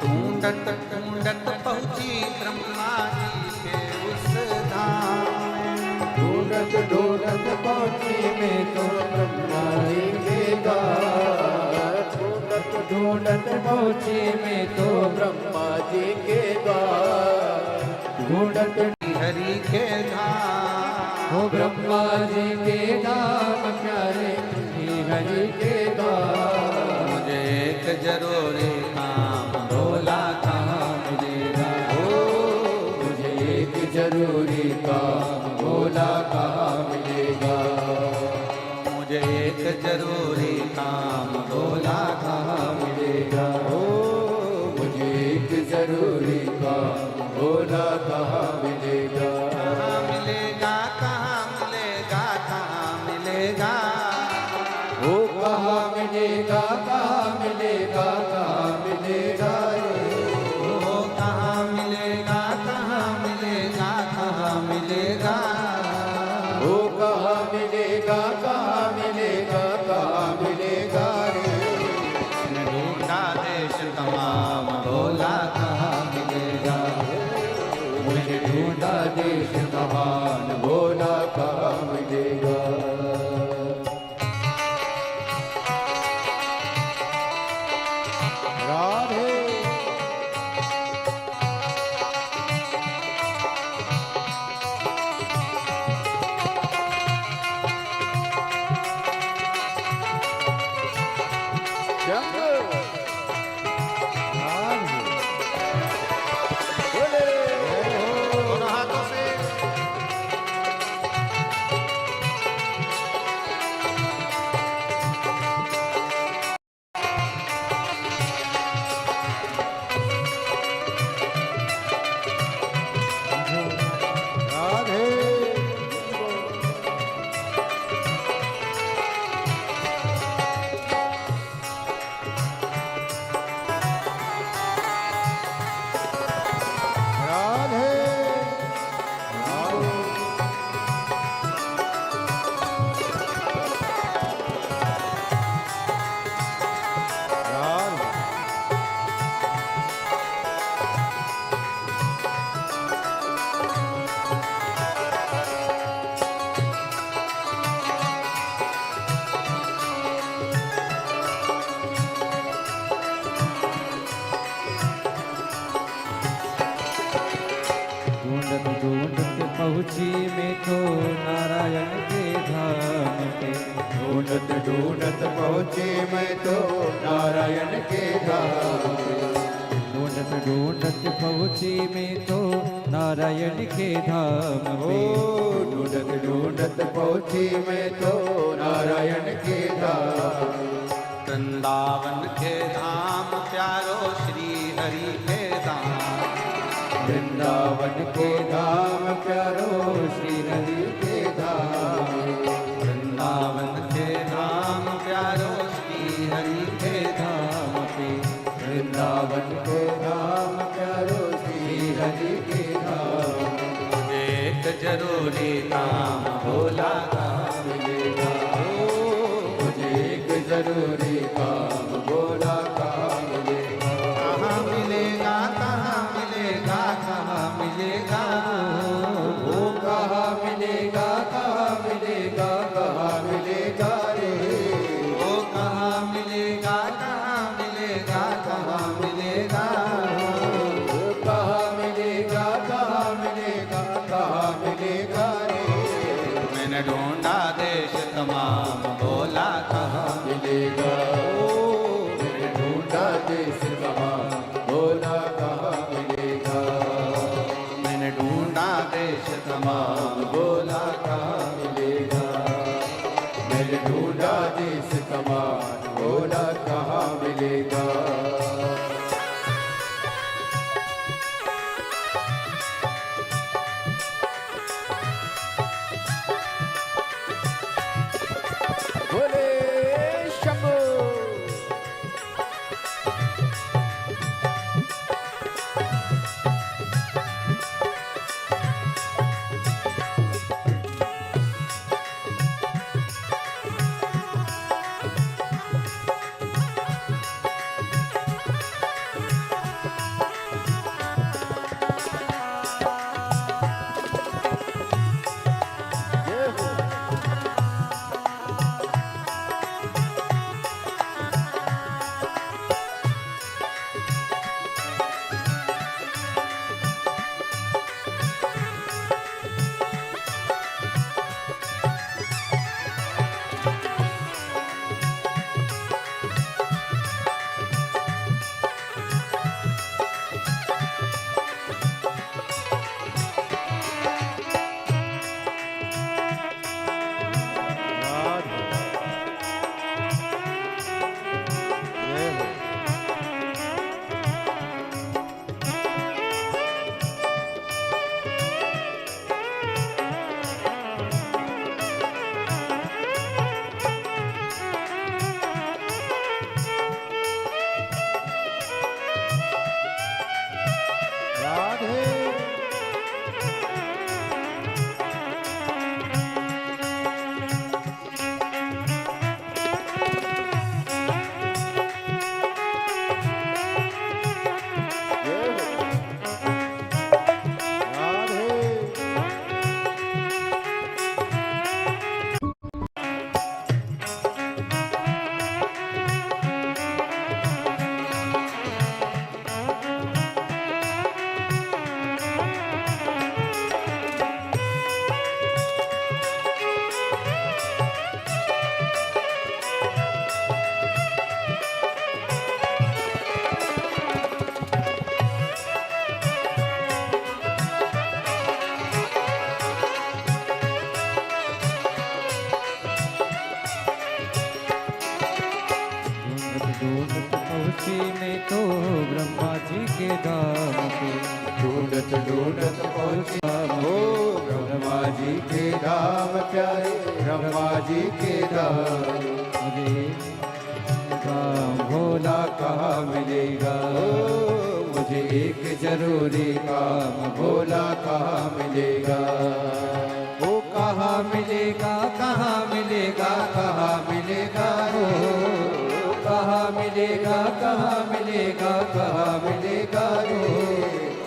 ढूंढत ढूंढत पहुंची ब्रह्मा जी के उस धाम में। ढूंढत ढूंढत पहुंची मैं तो ब्रह्मा जी के द्वार। ढूंढत ढूंढत पहुंची मैं तो ब्रह्मा जी के द्वार। ढूंढत हरि के धाम, ओ ब्रह्मा जी के धाम प्यारे श्री हरि के द्वार। मुझे एक जरूरी काम भोला कहाँ मिलेगा। मुझे एक जरूरी काम भोला कहाँ मिलेगा। मुझे एक जरूरी काम भोला कहाँ मिलेगा। मुझे एक जरूरी पहुँची मैं तो नारायण के धाम पे। ढूंढत ढूंढत पहुँचे मैं तो नारायण के धाम पे। ढूंढत ढूंढत पहुँची मैं तो नारायण के धाम ओ पे। ढूंढत ढूंढत पहुँची मैं तो नारायण के धाम। वृंदावन के धाम प्यारो श्री हरि के धाम। वृंदावन के धाम प्यारो श्री हरि के धाम। वृंदावन के धाम प्यारो श्री हरि के धाम पे। वृंदावन के धाम प्यारो श्री हरि के धाम। एक जरूरी काम भोला का मिलेगा ओ मुझे एक जरूरी काम भोला का मिलेगा। कहाँ मिलेगा कहाँ मिलेगा कहाँ मिलेगा वो कहाँ मिलेगा कहाँ मिलेगा कहाँ मिलेगा रे। वो कहाँ मिलेगा कहाँ मिलेगा कहाँ मिलेगा वो कहाँ मिलेगा कहाँ मिलेगा कहाँ मिलेगा रे। मैंने ढूंढा देश तमाम भोला कहाँ मिलेगा ओ मैंने ढूंढा देश तमाम भोला कहाँ मिलेगा। मैंने ढूंढा देश तमाम भोला कहाँ मिलेगा। मैंने ढूंढा देश तमाम भोला कहाँ मिलेगा। बोले शंभू। पहुँची मैं तो ब्रह्मा जी के धाम पे। ढूंढत ढूंढत पहुँचा हो ब्रह्मा जी के धाम प्यारे ब्रह्मा जी के धाम। मुझे काम भोला कहाँ मिलेगा ओ मुझे एक जरूरी काम भोला कहाँ मिलेगा। वो कहाँ मिलेगा कहाँ मिलेगा कहाँ मिलेगा ओ कहाँ मिलेगा कहाँ मिलेगा कहाँ मिलेगा रे।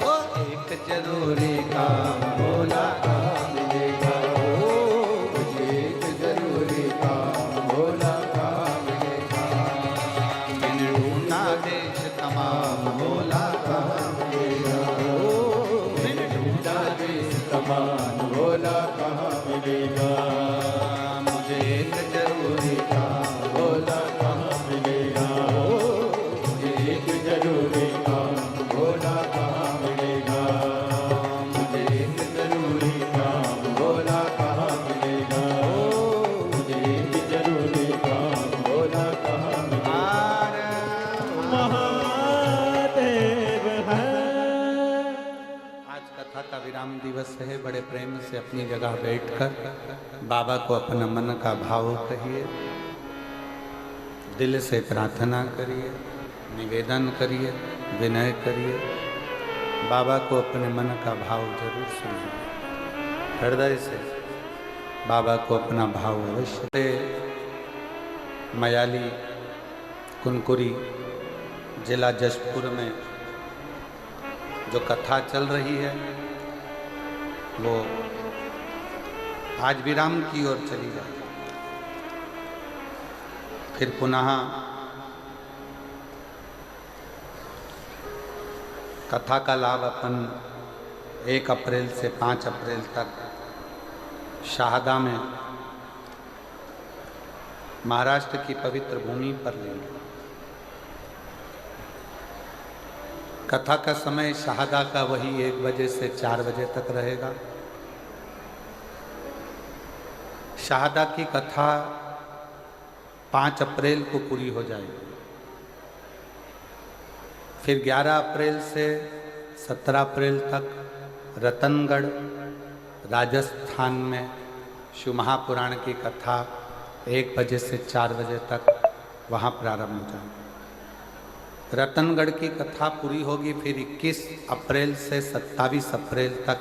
ओ एक जरूरी काम भोला कहाँ मिलेगा ओ मुझे एक जरूरी काम भोला कहाँ मिलेगा। मैंने ढूंढा देश तमाम भोला कहाँ मिलेगा ओ मैंने ढूंढा देश तमाम समान भोला कहाँ मिलेगा। मुझे एक जरूरी काम भोला कहाँ मिलेगा। मुझे एक जरूरी काम भोला कहाँ मिलेगा। मुझे एक जरूरी काम भोला कहाँ मिलेगा। मुझे एक जरूरी काम भोला कहाँ मिलेगा। महादेव है। आज कथा का विराम दिवस है। बड़े प्रेम से अपनी जगह बैठकर बाबा को अपना मन का भाव कहिए, दिल से प्रार्थना करिए, निवेदन करिए, विनय करिए। बाबा को अपने मन का भाव जरूर सुनिए, हृदय से बाबा को अपना भाव अवश्य। मयाली कुनकुरी जिला जशपुर में जो कथा चल रही है वो आज विराम की ओर चली जाए, फिर पुनः कथा का लाभ अपन 1 अप्रैल से 5 अप्रैल तक शाहदा में महाराष्ट्र की पवित्र भूमि पर लेंगे। कथा का समय शाहदा का वही 1 बजे से 4 बजे तक रहेगा। शाहदा की कथा 5 अप्रैल को पूरी हो जाएगी। फिर 11 अप्रैल से 17 अप्रैल तक रतनगढ़ राजस्थान में शिव महापुराण की कथा 1 बजे से 4 बजे तक वहाँ प्रारंभ हो जाएगी। रतनगढ़ की कथा पूरी होगी। फिर 21 अप्रैल से 27 अप्रैल तक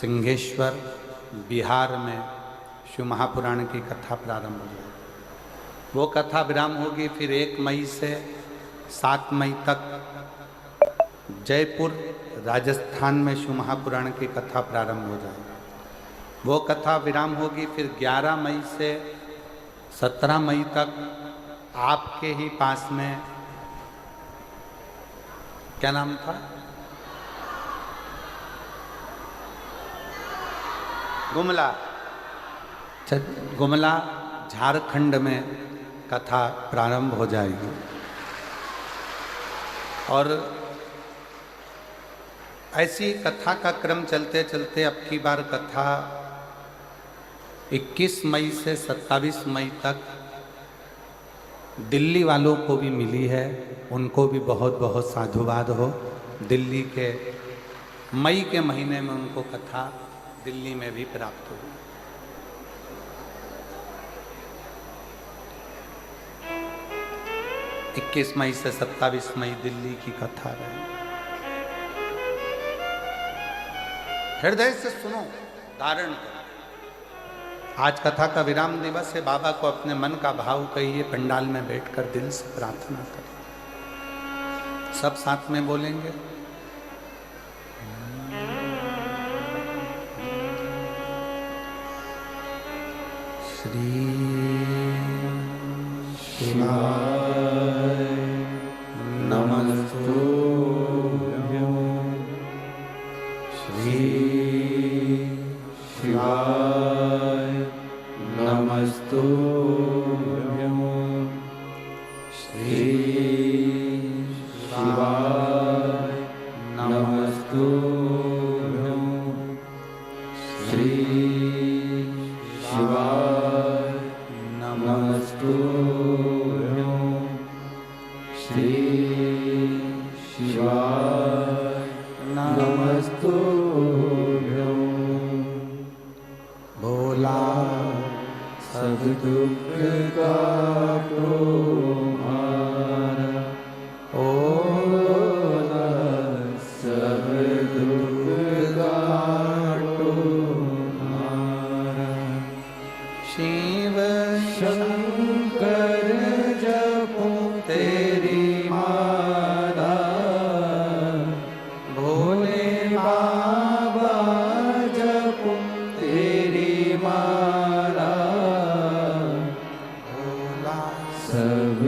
सिंहेश्वर बिहार में शिव महापुराण की कथा प्रारंभ हो जाएगी। वो कथा विराम होगी। फिर 1 मई से 7 मई तक जयपुर राजस्थान में शिव महापुराण की कथा प्रारंभ हो जाएगी। वो कथा विराम होगी। फिर 11 मई से 17 मई तक आपके ही पास में, क्या नाम था, गुमला झारखंड में कथा प्रारंभ हो जाएगी। और ऐसी कथा का क्रम चलते चलते अब की बार कथा 21 मई से 27 मई तक दिल्ली वालों को भी मिली है। उनको भी बहुत बहुत साधुवाद हो। दिल्ली के मई के महीने में उनको कथा दिल्ली में भी प्राप्त हुई। 21 मई से 27 मई दिल्ली की कथा रही। हृदय से सुनो, धारण करो। आज कथा का विराम दिवस है। बाबा को अपने मन का भाव कहिए, पंडाल में बैठकर दिल से प्रार्थना करें। सब साथ में बोलेंगे। श्री शिवाय नमस्तुभ्यं। श्री शिवाय नमस्तुभ्यं। श्री शिवाय नमस्तुभ्यं। श्री शिवाय नमस्तुभ्यं। श्री शिवाय नमस्तुभ्यं। भोला सब दुख काटो हमारा, भोला सब दुख काटो हमारा। शिव शंकर जपो तेरी माला, भोले बाबा जपो तेरी माला। भोला सब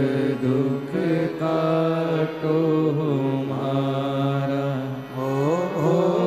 दुख काटो हमारा, भोला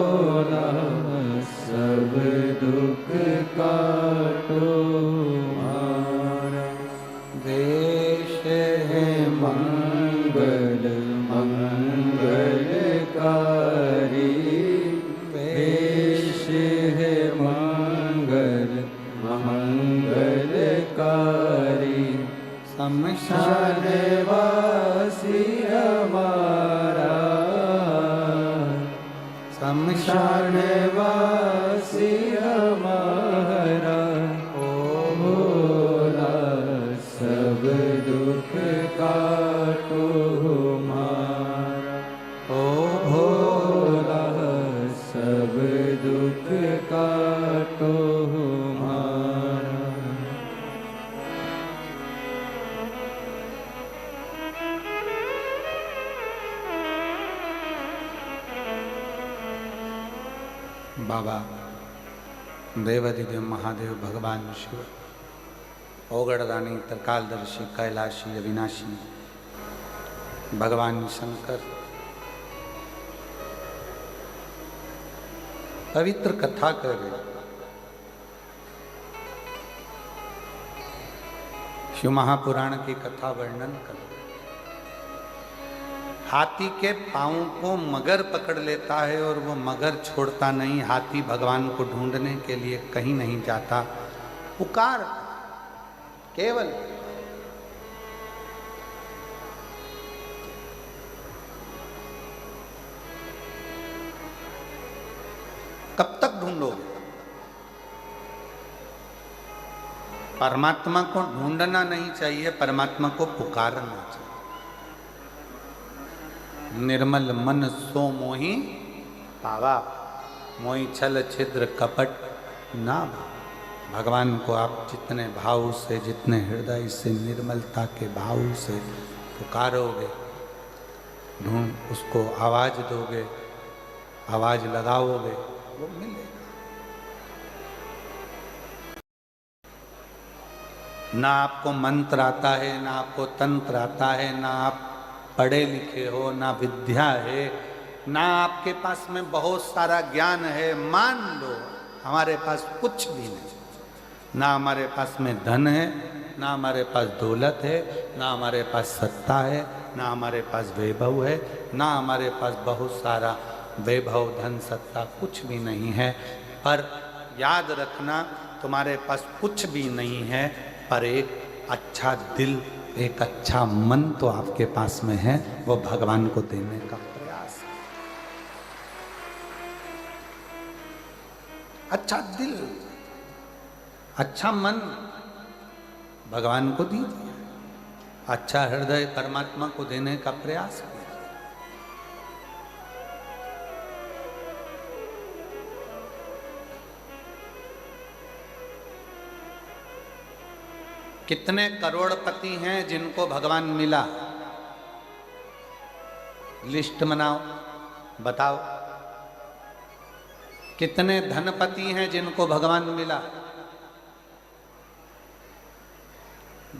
शमशान वासी हमारा ओ भोला, सब दुख काटो हमारा ओ भोला, सब दुख काटो हमारा। बाबा देवाधिदेव महादेव भगवान शिव, ओगड़दानी, त्रिकालदर्शी, कैलाशी, अविनाशी, भगवान शंकर पवित्र कथा कर रहे। शिव महापुराण की कथा वर्णन कर रहे। हाथी के पांव को मगर पकड़ लेता है और वो मगर छोड़ता नहीं। हाथी भगवान को ढूंढने के लिए कहीं नहीं जाता, पुकार केवल कब तक ढूंढोगे? परमात्मा को ढूंढना नहीं चाहिए, परमात्मा को पुकारना चाहिए। निर्मल मन सो मोहि पावा, मोहि छल छिद्र कपट ना। भगवान को आप जितने भाव से, जितने हृदय से, निर्मलता के भाव से पुकारोगे, ढूंढ उसको आवाज दोगे, आवाज लगाओगे, वो मिलेगा। ना आपको मंत्र आता है, ना आपको तंत्र आता है, ना आप पढ़े लिखे हो, ना विद्या है, ना आपके पास में बहुत सारा ज्ञान है। मान लो हमारे पास कुछ भी नहीं, ना हमारे पास में धन है, ना हमारे पास दौलत है, ना हमारे पास सत्ता है, ना हमारे पास वैभव है, ना हमारे पास बहुत सारा वैभव, धन, सत्ता कुछ भी नहीं है। पर याद रखना, तुम्हारे पास कुछ भी नहीं है, पर एक अच्छा दिल, एक अच्छा मन तो आपके पास में है। वो भगवान को देने का प्रयास है। अच्छा दिल, अच्छा मन भगवान को दीजिए, अच्छा हृदय परमात्मा को देने का प्रयास कीजिए। कितने करोड़पति हैं जिनको भगवान मिला? लिस्ट बनाओ, बताओ। कितने धनपति हैं जिनको भगवान मिला?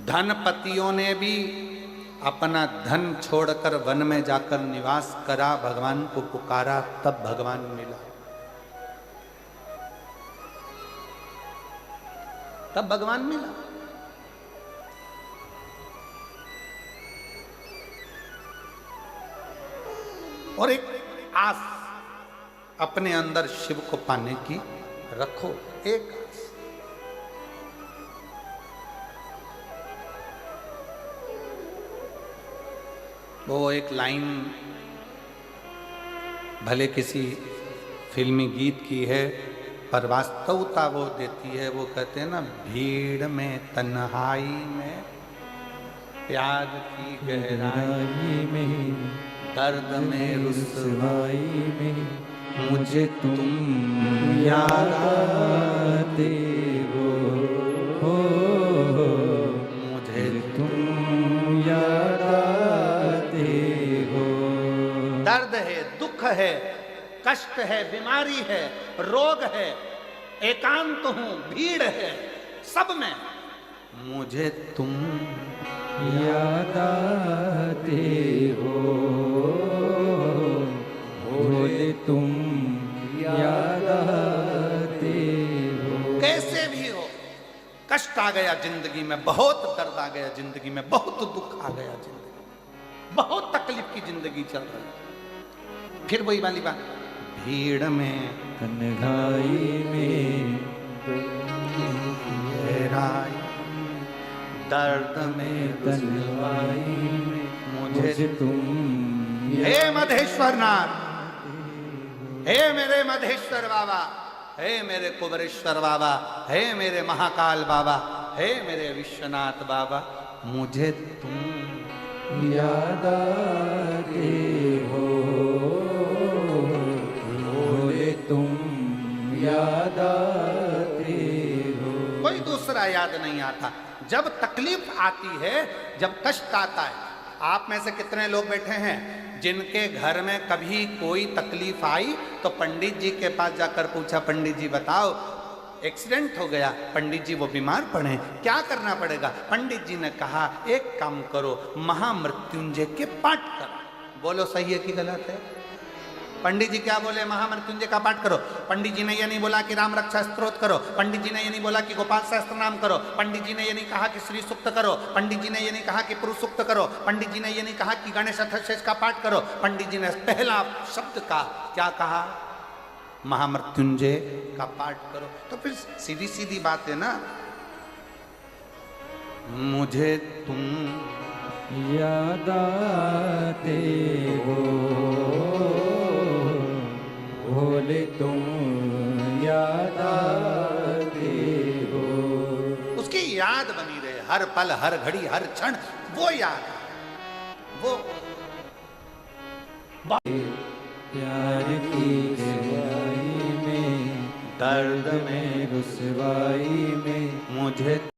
धनपतियों ने भी अपना धन छोड़कर वन में जाकर निवास करा, भगवान को पुकारा, तब भगवान मिला। तब भगवान मिला। और एक आस अपने अंदर शिव को पाने की रखो, एक आस। वो एक लाइन भले किसी फिल्मी गीत की है, पर वास्तवता वो देती है। वो कहते हैं ना, भीड़ में तन्हाई में प्यार की गहराई में, दर्द में रुसवाई में मुझे तुम याद आते हो, मुझे तुम याद आते हो। दर्द है, दुख है, कष्ट है, बीमारी है, रोग है, एकांत हूं, भीड़ है, सब में मुझे तुम याद आते हो, भोले तुम याद आते हो। कैसे भी हो, कष्ट आ गया जिंदगी में, बहुत दर्द आ गया जिंदगी में, बहुत दुख आ गया जिंदगी में, बहुत तकलीफ की जिंदगी चल रही है। फिर वही वाली बात, भीड़ में तन्हाई में गहराई, दर्द में तन्हाई में मुझे तुम हे मधेश्वर नाथ, हे मेरे मधेश्वर बाबा, हे मेरे कुबरेश्वर बाबा, हे मेरे महाकाल बाबा, हे मेरे विश्वनाथ बाबा, मुझे तुम याद आते हो, बोले तुम याद आते हो। कोई दूसरा याद नहीं आता। जब तकलीफ आती है, जब कष्ट आता है, आप में से कितने लोग बैठे हैं जिनके घर में कभी कोई तकलीफ आई तो पंडित जी के पास जाकर पूछा, पंडित जी बताओ एक्सीडेंट हो गया, पंडित जी वो बीमार पड़े, क्या करना पड़ेगा? पंडित जी ने कहा एक काम करो, महामृत्युंजय के पाठ करो। बोलो सही है कि गलत है? पंडित जी क्या बोले? महामृत्युंजय का पाठ करो। पंडित जी ने ये नहीं बोला कि राम रक्षा स्तोत्र करो, पंडित जी ने ये नहीं बोला कि गोपाल सहस्त्र नाम करो, पंडित जी ने ये नहीं कहा कि श्री सूक्त करो, पंडित जी ने ये नहीं कहा कि पुरुष सूक्त करो, पंडित जी ने ये नहीं कहा कि गणेश अथर्वशीष का पाठ करो। पंडित जी ने पहला शब्द का क्या कहा? महामृत्युंजय का पाठ करो। तो फिर सीधी सीधी बात है ना, मुझे तुम याद आते हो, बोले तुम याद आते हो। उसकी याद बनी रहे हर पल, हर घड़ी, हर क्षण, वो याद, वो प्यार की गहराई में, दर्द में, रुसवाई में मुझे